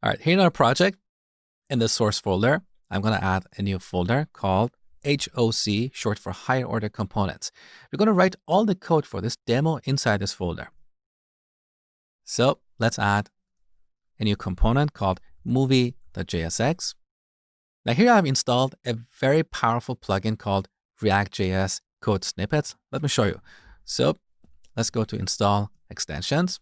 All right, here in our project, in the source folder, I'm going to add a new folder called HOC, short for higher order components. We're going to write all the code for this demo inside this folder. So let's add a new component called movie.jsx. Now here I've installed a very powerful plugin called React.js Code Snippets. Let me show you. So let's go to install extensions.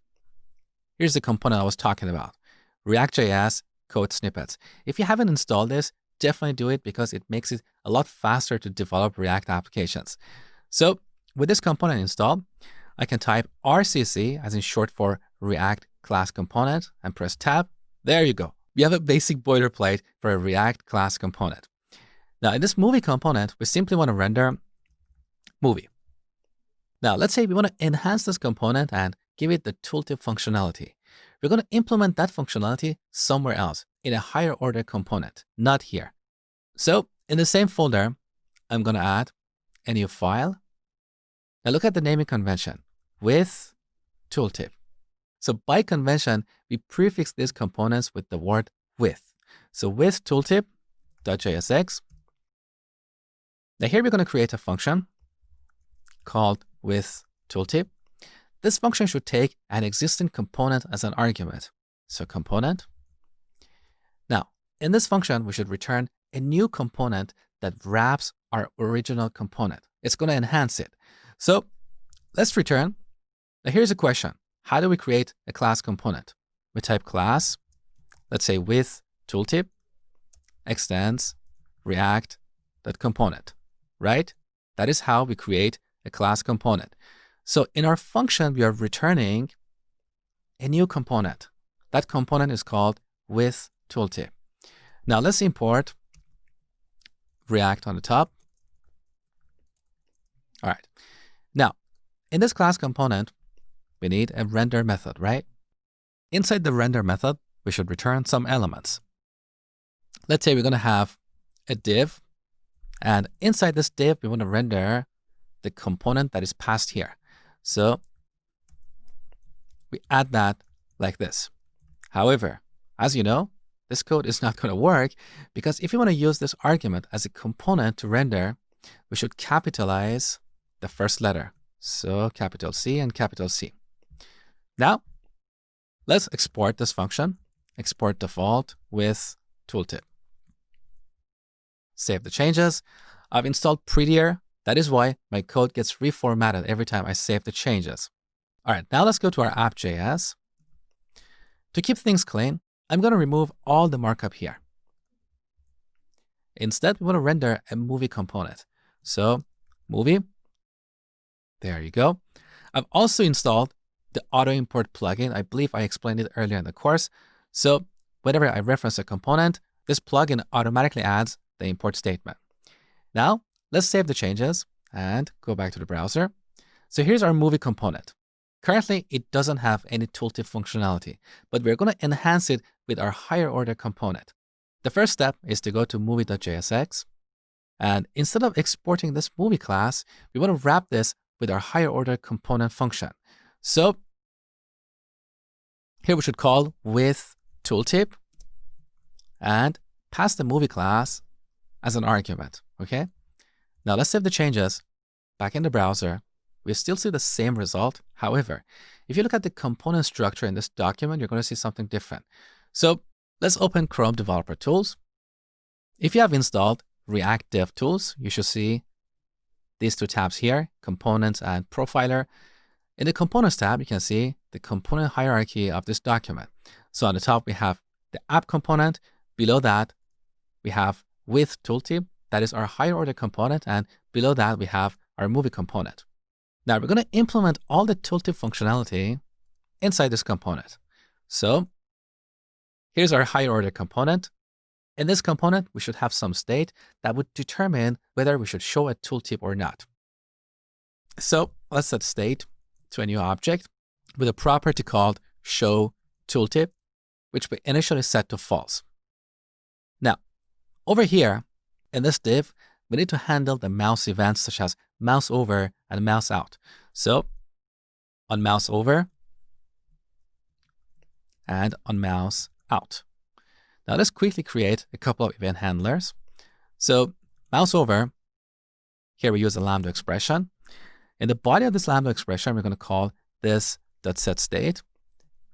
Here's the component I was talking about, React.js Code Snippets. If you haven't installed this, definitely do it because it makes it a lot faster to develop React applications. So with this component installed, I can type RCC, as in short for React Class Component, and press Tab. There you go. We have a basic boilerplate for a React Class Component. Now in this movie component, we simply want to render movie. Now let's say we want to enhance this component and give it the tooltip functionality. We're going to implement that functionality somewhere else in a higher order component, not here. So in the same folder, I'm going to add a new file. Now look at the naming convention, with tooltip. So by convention, we prefix these components with the word with. So with tooltip.jsx. Now here we're going to create a function called with tooltip. This function should take an existing component as an argument. So component. Now, in this function, we should return a new component that wraps our original component. It's going to enhance it. So let's return. Now here's a question. How do we create a class component? We type class, let's say with tooltip, extends react.component, right? That is how we create a class component. So in our function, we are returning a new component. That component is called with tooltip. Now let's import React on the top. All right. Now, in this class component, we need a render method, right? Inside the render method, we should return some elements. Let's say we're going to have a div, and inside this div, we want to render the component that is passed here. So we add that like this. However, as you know, this code is not going to work because if you want to use this argument as a component to render, we should capitalize the first letter. So capital C and capital C. Now, let's export this function. Export default with tooltip. Save the changes. I've installed Prettier. That is why my code gets reformatted every time I save the changes. All right, now let's go to our app.js. To keep things clean, I'm going to remove all the markup here. Instead, we want to render a movie component. So movie, there you go. I've also installed the auto import plugin. I believe I explained it earlier in the course. So whenever I reference a component, this plugin automatically adds the import statement. Now, let's save the changes and go back to the browser. So here's our movie component. Currently, it doesn't have any tooltip functionality, but we're going to enhance it with our higher order component. The first step is to go to movie.jsx. And instead of exporting this movie class, we want to wrap this with our higher order component function. So here we should call with tooltip and pass the movie class as an argument, okay? Now let's save the changes back in the browser. We still see the same result. However, if you look at the component structure in this document, you're going to see something different. So let's open Chrome Developer Tools. If you have installed React Dev Tools, you should see these two tabs here, Components and Profiler. In the Components tab, you can see the component hierarchy of this document. So on the top, we have the app component. Below that, we have with tooltip. That is our higher order component. And below that, we have our movie component. Now we're going to implement all the tooltip functionality inside this component. So here's our higher order component. In this component, we should have some state that would determine whether we should show a tooltip or not. So let's set state to a new object with a property called show tooltip, which we initially set to false. Now, over here in this div, we need to handle the mouse events such as mouse over and mouse out. So on mouse over and on mouse out. Now let's quickly create a couple of event handlers. So mouse over. Here we use a Lambda expression. In the body of this Lambda expression, we're going to call this .setState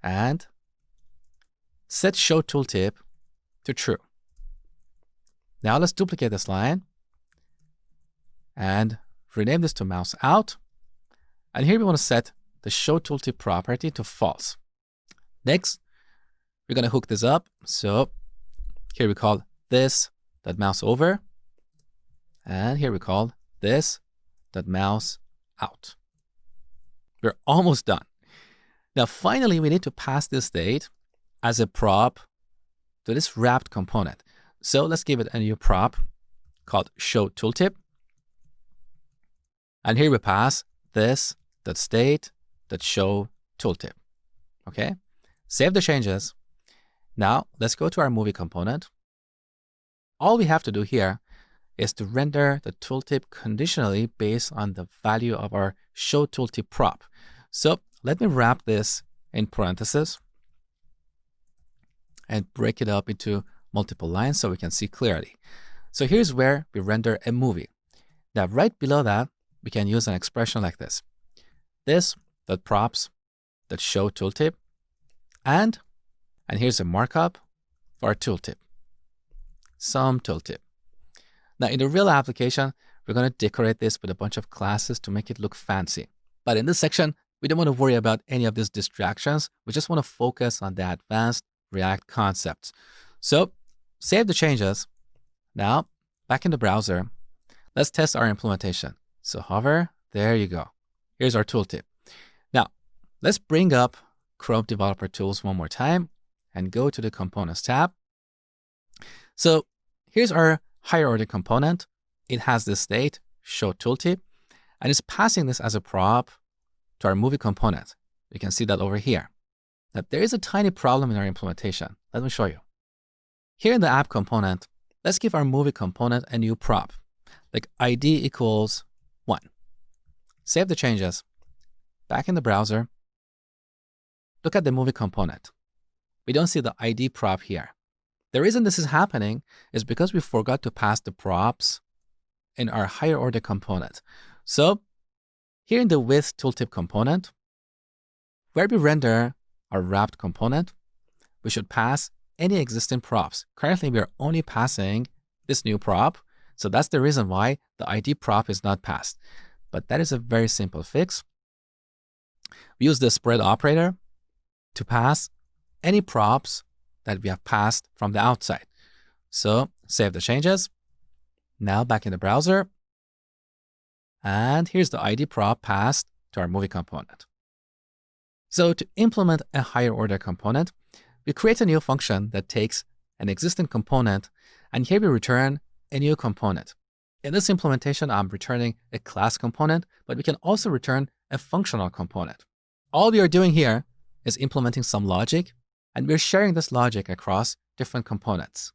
and set show tooltip to true. Now let's duplicate this line and rename this to mouse out. And here we want to set the show tooltip property to false. Next, we're going to hook this up. So here we call this .mouse over. And here we call this .mouse out. We're almost done. Now, finally, we need to pass this state as a prop to this wrapped component. So let's give it a new prop called show tooltip. And here we pass this .state .show tooltip. Okay, save the changes. Now let's go to our movie component. All we have to do here is to render the tooltip conditionally based on the value of our show tooltip prop. So let me wrap this in parentheses and break it up into multiple lines so we can see clearly. So here's where we render a movie. Now right below that, we can use an expression like this. This .props .show tooltip and here's a markup for our tooltip. Some tooltip. Now in the real application, we're going to decorate this with a bunch of classes to make it look fancy. But in this section, we don't want to worry about any of these distractions. We just want to focus on the advanced React concepts. So save the changes. Now back in the browser, let's test our implementation. So hover, there you go. Here's our tooltip. Now let's bring up Chrome Developer Tools one more time and go to the Components tab. So here's our higher order component. It has this state, show tooltip, and it's passing this as a prop to our movie component. You can see that over here. Now there is a tiny problem in our implementation. Let me show you. Here in the app component, let's give our movie component a new prop, like ID equals 1. Save the changes. Back in the browser, look at the movie component. We don't see the ID prop here. The reason this is happening is because we forgot to pass the props in our higher order component. So here in the with tooltip component, where we render our wrapped component, we should pass any existing props. Currently, we are only passing this new prop. So that's the reason why the ID prop is not passed. But that is a very simple fix. We use the spread operator to pass any props that we have passed from the outside. So save the changes. Now back in the browser. And here's the ID prop passed to our movie component. So to implement a higher order component, we create a new function that takes an existing component, and here we return a new component. In this implementation, I'm returning a class component, but we can also return a functional component. All we are doing here is implementing some logic, and we're sharing this logic across different components.